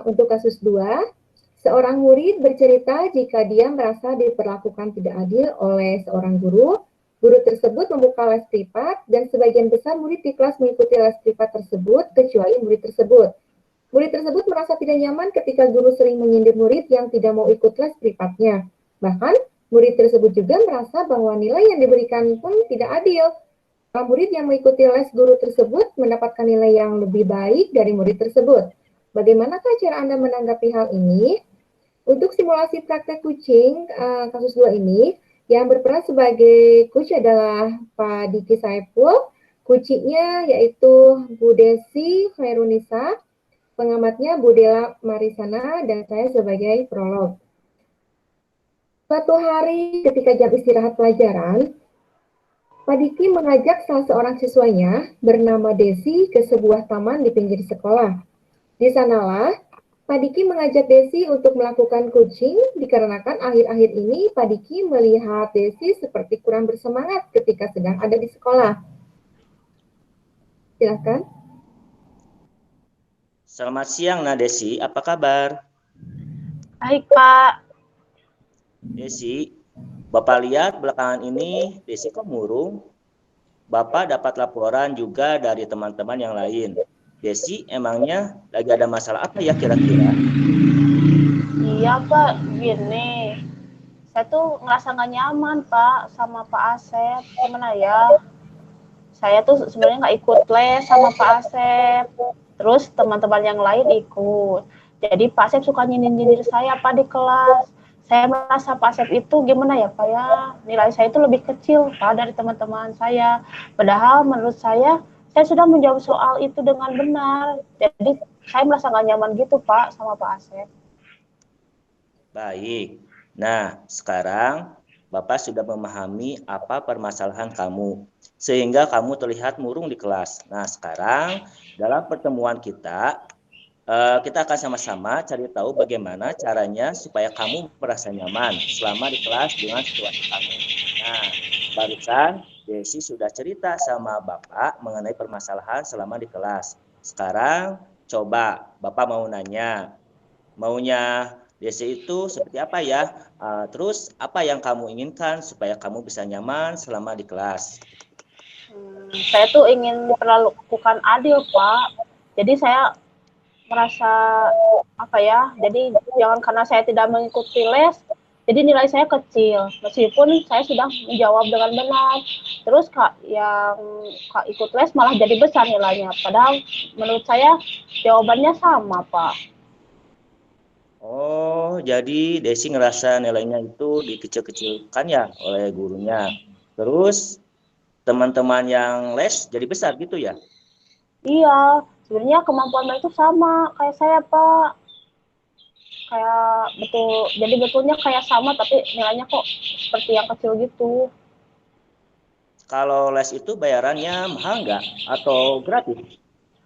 Untuk kasus 2, seorang murid bercerita jika dia merasa diperlakukan tidak adil oleh seorang guru. Guru tersebut membuka les privat dan sebagian besar murid di kelas mengikuti les privat tersebut kecuali murid tersebut. Murid tersebut merasa tidak nyaman ketika guru sering menyindir murid yang tidak mau ikut les privatnya. Bahkan, murid tersebut juga merasa bahwa nilai yang diberikan pun tidak adil. Murid yang mengikuti les guru tersebut mendapatkan nilai yang lebih baik dari murid tersebut. Bagaimanakah cara Anda menanggapi hal ini? Untuk simulasi praktek kucing kasus 2 ini, yang berperan sebagai coach adalah Pak Diki Saiful, coachnya yaitu Bu Desi Khairunisa, pengamatnya Bu Dela Marisana, dan saya sebagai prolog. Suatu hari ketika jam istirahat pelajaran, Pak Diki mengajak salah seorang siswanya bernama Desi ke sebuah taman di pinggir sekolah. Di sanalah Pak Diki mengajak Desi untuk melakukan coaching dikarenakan akhir-akhir ini Pak Diki melihat Desi seperti kurang bersemangat ketika sedang ada di sekolah. Silakan. Selamat siang, Desi. Apa kabar? Baik, Pak. Desi, Bapak lihat belakangan ini Desi kok murung. Bapak dapat laporan juga dari teman-teman yang lain. Desi, emangnya lagi ada masalah apa ya kira-kira? Iya, Pak. Gini, saya tuh ngerasa nggak nyaman, Pak, sama Pak Asep. Gimana ya? Saya tuh sebenarnya nggak ikut les sama Pak Asep. Terus teman-teman yang lain ikut. Jadi Pak Asep suka nyindir-nyindir saya, Pak, di kelas. Saya merasa Pak Asep itu gimana ya, Pak ya? Nilai saya itu lebih kecil, Pak, dari teman-teman saya. Padahal menurut saya sudah menjawab soal itu dengan benar. Jadi saya merasa nggak nyaman gitu, Pak, sama Pak Asep. Baik. Nah, sekarang Bapak sudah memahami apa permasalahan kamu, sehingga kamu terlihat murung di kelas. Nah, sekarang dalam pertemuan kita akan sama-sama cari tahu bagaimana caranya supaya kamu merasa nyaman selama di kelas dengan situasi kamu. Nah, barusan Desi sudah cerita sama Bapak mengenai permasalahan selama di kelas. Sekarang coba Bapak mau nanya, maunya Desi itu seperti apa ya? Terus apa yang kamu inginkan supaya kamu bisa nyaman selama di kelas? Saya tuh ingin diperlakukan adil, Pak. Jadi saya merasa apa ya? Jadi jangan karena saya tidak mengikuti les, jadi nilai saya kecil. Meskipun saya sudah menjawab dengan benar. Terus Kak yang Kak ikut les malah jadi besar nilainya. Padahal menurut saya jawabannya sama, Pak. Oh, jadi Desi ngerasa nilainya itu dikecil-kecilkan ya oleh gurunya. Terus teman-teman yang les jadi besar gitu ya? Iya, sebenarnya kemampuan mereka itu sama kayak saya, Pak. Kayak jadi betulnya kayak sama tapi nilainya kok seperti yang kecil gitu. Kalau les itu bayarannya mahal nggak atau gratis?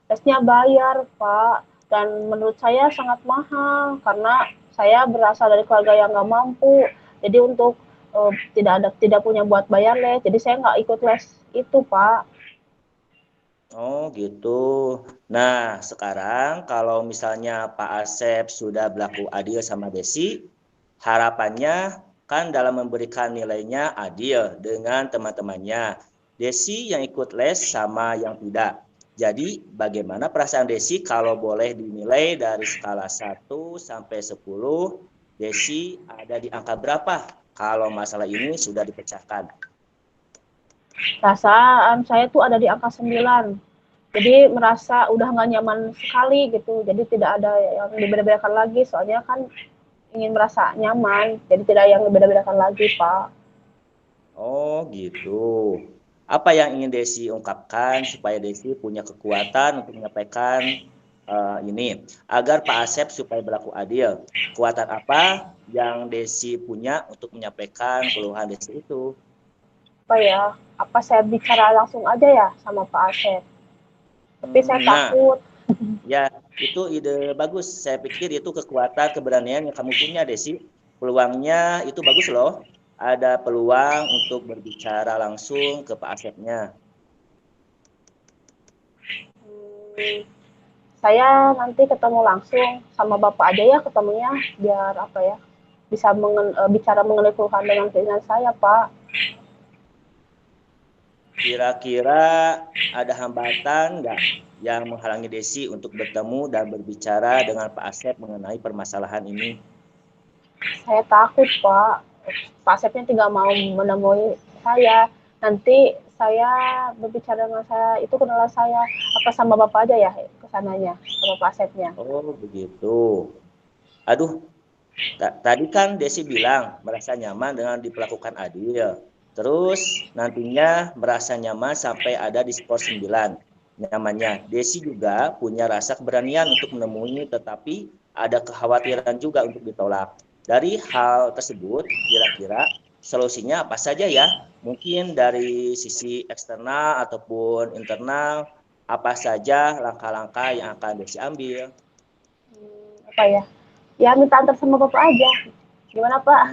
Lesnya bayar, Pak, dan menurut saya sangat mahal karena saya berasal dari keluarga yang nggak mampu. Jadi untuk tidak punya buat bayar les, jadi saya nggak ikut les itu, Pak. Oh gitu. Nah sekarang kalau misalnya Pak Asep sudah berlaku adil sama Desi, harapannya kan dalam memberikan nilainya adil dengan teman-temannya. Desi yang ikut les sama yang tidak. Jadi bagaimana perasaan Desi kalau boleh dinilai dari skala 1 sampai 10, Desi ada di angka berapa kalau masalah ini sudah dipecahkan? Perasaan saya tuh ada di angka 9. Jadi merasa udah nggak nyaman sekali gitu. Jadi tidak ada yang dibeda-bedakan lagi. Soalnya kan ingin merasa nyaman. Jadi tidak yang dibeda-bedakan lagi, Pak. Oh gitu. Apa yang ingin Desi ungkapkan supaya Desi punya kekuatan untuk menyampaikan ini agar Pak Asep supaya berlaku adil. Kekuatan apa yang Desi punya untuk menyampaikan keluhan Desi itu? Apa ya? Apa saya bicara langsung aja ya sama Pak Asep? Tapi saya Nah, takut. ya itu ide bagus. Saya pikir itu kekuatan keberanian yang kamu punya, Desi. Peluangnya itu bagus loh. Ada peluang untuk berbicara langsung ke Pak Asepnya. saya nanti ketemu langsung sama Bapak aja ya ketemunya, biar apa ya, bisa bicara mengenai keluhan dengan keinginan saya, Pak. Kira-kira ada hambatan nggak yang menghalangi Desi untuk bertemu dan berbicara dengan Pak Asep mengenai permasalahan ini? Saya takut, Pak. Pak Asepnya tidak mau menemui saya. Nanti saya berbicara dengan saya, itu kenalan saya. Apa sama Bapak aja ya ke sananya, sama Pak Asepnya? Oh, begitu. Aduh, tadi kan Desi bilang merasa nyaman dengan diperlakukan adil. Terus nantinya merasa nyaman sampai ada di skor 9 nyamannya. Desi juga punya rasa keberanian untuk menemui, tetapi ada kekhawatiran juga untuk ditolak. Dari hal tersebut, kira-kira solusinya apa saja ya? Mungkin dari sisi eksternal ataupun internal, apa saja langkah-langkah yang akan Desi ambil? Apa ya? Ya minta antar sama Bapak aja. Gimana, Pak?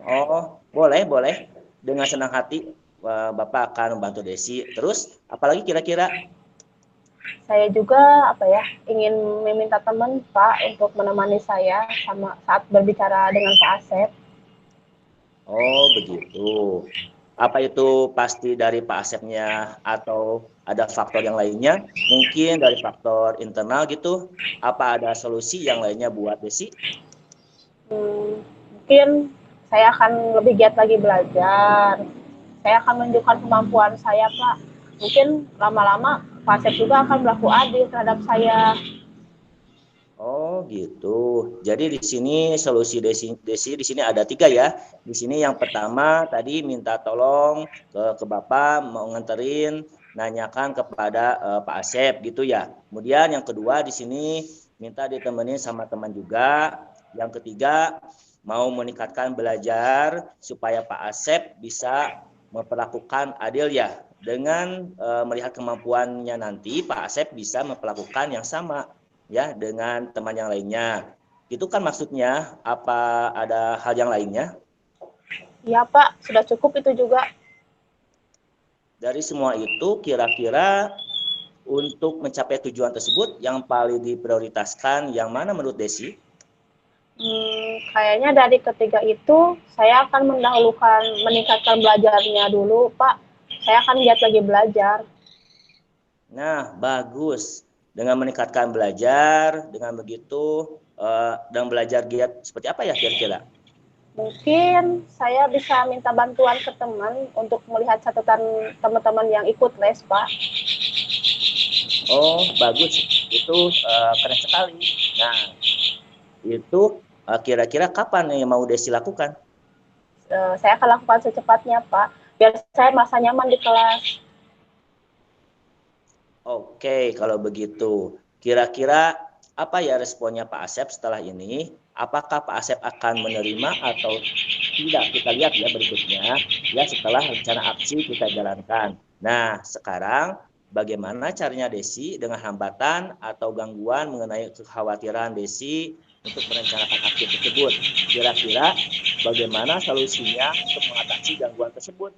Oh, boleh, boleh. Dengan senang hati, Bapak akan membantu Desi. Terus, apalagi kira-kira? Saya juga apa ya, ingin meminta teman Pak untuk menemani saya sama saat berbicara dengan Pak Asep. Oh, begitu. Apa itu pasti dari Pak Asepnya atau ada faktor yang lainnya? Mungkin dari faktor internal gitu. Apa ada solusi yang lainnya buat Desi? Mungkin saya akan lebih giat lagi belajar. Saya akan menunjukkan kemampuan saya, Pak. Mungkin lama-lama Pak Asep juga akan berlaku adil terhadap saya. Oh gitu. Jadi di sini solusi Desi di sini ada 3 ya. Di sini yang pertama tadi minta tolong ke Bapak mau nganterin, nanyakan kepada Pak Asep gitu ya. Kemudian yang kedua di sini minta ditemenin sama teman juga. Yang ketiga mau meningkatkan belajar supaya Pak Asep bisa memperlakukan adil ya. Dengan melihat kemampuannya nanti Pak Asep bisa memperlakukan yang sama ya dengan teman yang lainnya. Itu kan maksudnya, apa ada hal yang lainnya? Iya, Pak, sudah cukup itu juga. Dari semua itu kira-kira untuk mencapai tujuan tersebut yang paling diprioritaskan yang mana menurut Desi? Kayaknya dari ketiga itu saya akan mendahulukan meningkatkan belajarnya dulu, Pak. Saya akan giat lagi belajar. Nah, bagus. Dengan meningkatkan belajar, dengan begitu dan belajar giat seperti apa ya kira-kira? Mungkin saya bisa minta bantuan ke teman untuk melihat catatan teman-teman yang ikut les, Pak. Oh, bagus. Itu keren sekali. Nah, itu kira-kira kapan yang mau Desi lakukan? Saya akan lakukan secepatnya, Pak. Biar saya merasa nyaman di kelas. Oke, kalau begitu. Kira-kira apa ya responnya Pak Asep setelah ini? Apakah Pak Asep akan menerima atau tidak? Kita lihat ya berikutnya, ya setelah rencana aksi kita jalankan. Nah, sekarang bagaimana caranya Desi dengan hambatan atau gangguan mengenai kekhawatiran Desi untuk merencanakan aksi tersebut? Kira-kira bagaimana solusinya untuk mengatasi gangguan tersebut?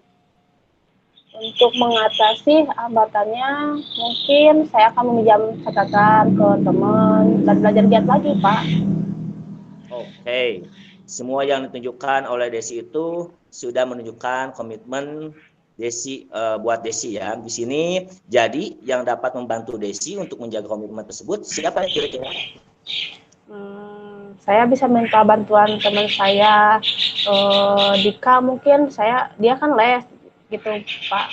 Untuk mengatasi hambatannya, mungkin saya akan meminjam catatan ke teman dan belajar giat lagi, Pak. Oke, semua yang ditunjukkan oleh Desi itu sudah menunjukkan komitmen Desi buat Desi ya. Di sini jadi yang dapat membantu Desi untuk menjaga komitmen tersebut siapa kira-kira? Saya bisa minta bantuan teman saya, Dika mungkin dia kan les gitu, Pak.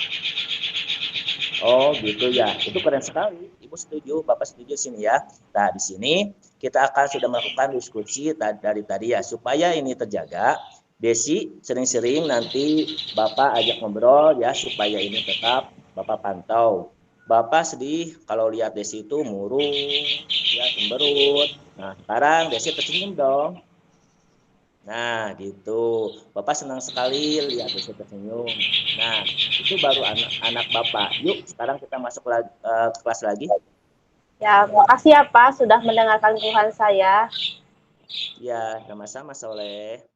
Oh gitu ya, itu keren sekali. Ibu setuju, Bapak setuju sini ya. Nah di sini kita akan sudah melakukan diskusi dari tadi ya supaya ini terjaga. Desi sering-sering nanti Bapak ajak ngobrol ya supaya ini tetap Bapak pantau. Bapak sedih kalau lihat Desi itu murung, ya cemberut. Nah sekarang Desi tersenyum dong. Nah, gitu. Bapak senang sekali lihat Desi tersenyum. Nah, itu baru anak-anak Bapak. Yuk, sekarang kita masuk ke kelas lagi. Ya, makasih ya Pak sudah mendengarkan keluhan saya. Ya, sama-sama Soleh.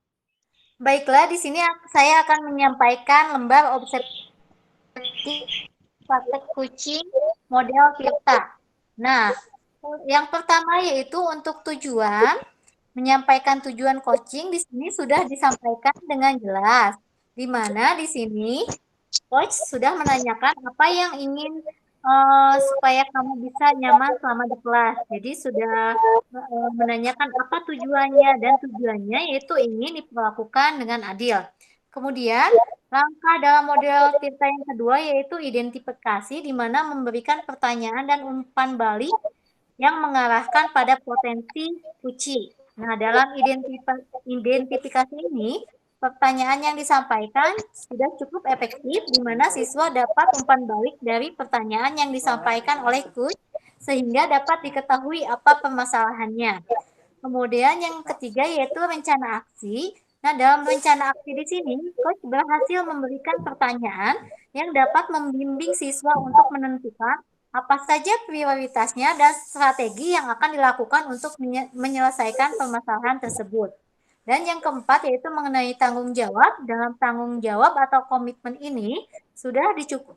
Baiklah, di sini saya akan menyampaikan lembar observasi praktek kucing model kita. Nah, Yang pertama yaitu untuk tujuan, menyampaikan tujuan coaching di sini sudah disampaikan dengan jelas. Di mana di sini coach sudah menanyakan apa yang ingin supaya kamu bisa nyaman selama di kelas. Jadi sudah menanyakan apa tujuannya dan tujuannya yaitu ingin diperlakukan dengan adil. Kemudian langkah dalam model Tirta yang kedua yaitu identifikasi di mana memberikan pertanyaan dan umpan balik yang mengarahkan pada potensi uji. Nah, dalam identifikasi ini, pertanyaan yang disampaikan sudah cukup efektif di mana siswa dapat umpan balik dari pertanyaan yang disampaikan oleh coach sehingga dapat diketahui apa permasalahannya. Kemudian yang ketiga yaitu rencana aksi. Nah, dalam rencana aksi di sini, coach berhasil memberikan pertanyaan yang dapat membimbing siswa untuk menentukan apa saja prioritasnya dan strategi yang akan dilakukan untuk menyelesaikan permasalahan tersebut. Dan yang keempat yaitu mengenai tanggung jawab. Dalam tanggung jawab atau komitmen ini sudah dicukup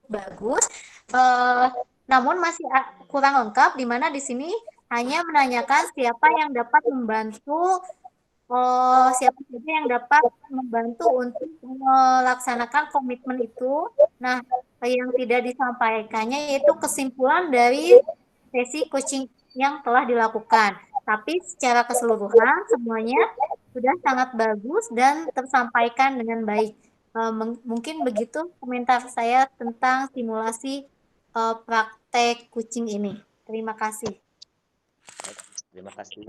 bagus, namun masih kurang lengkap di mana di sini hanya menanyakan siapa yang dapat membantu siapa saja yang dapat membantu untuk melaksanakan komitmen itu. Nah, yang tidak disampaikannya yaitu kesimpulan dari sesi coaching yang telah dilakukan. Tapi secara keseluruhan semuanya sudah sangat bagus dan tersampaikan dengan baik. Mungkin begitu komentar saya tentang simulasi praktek coaching ini. Terima kasih. Terima kasih.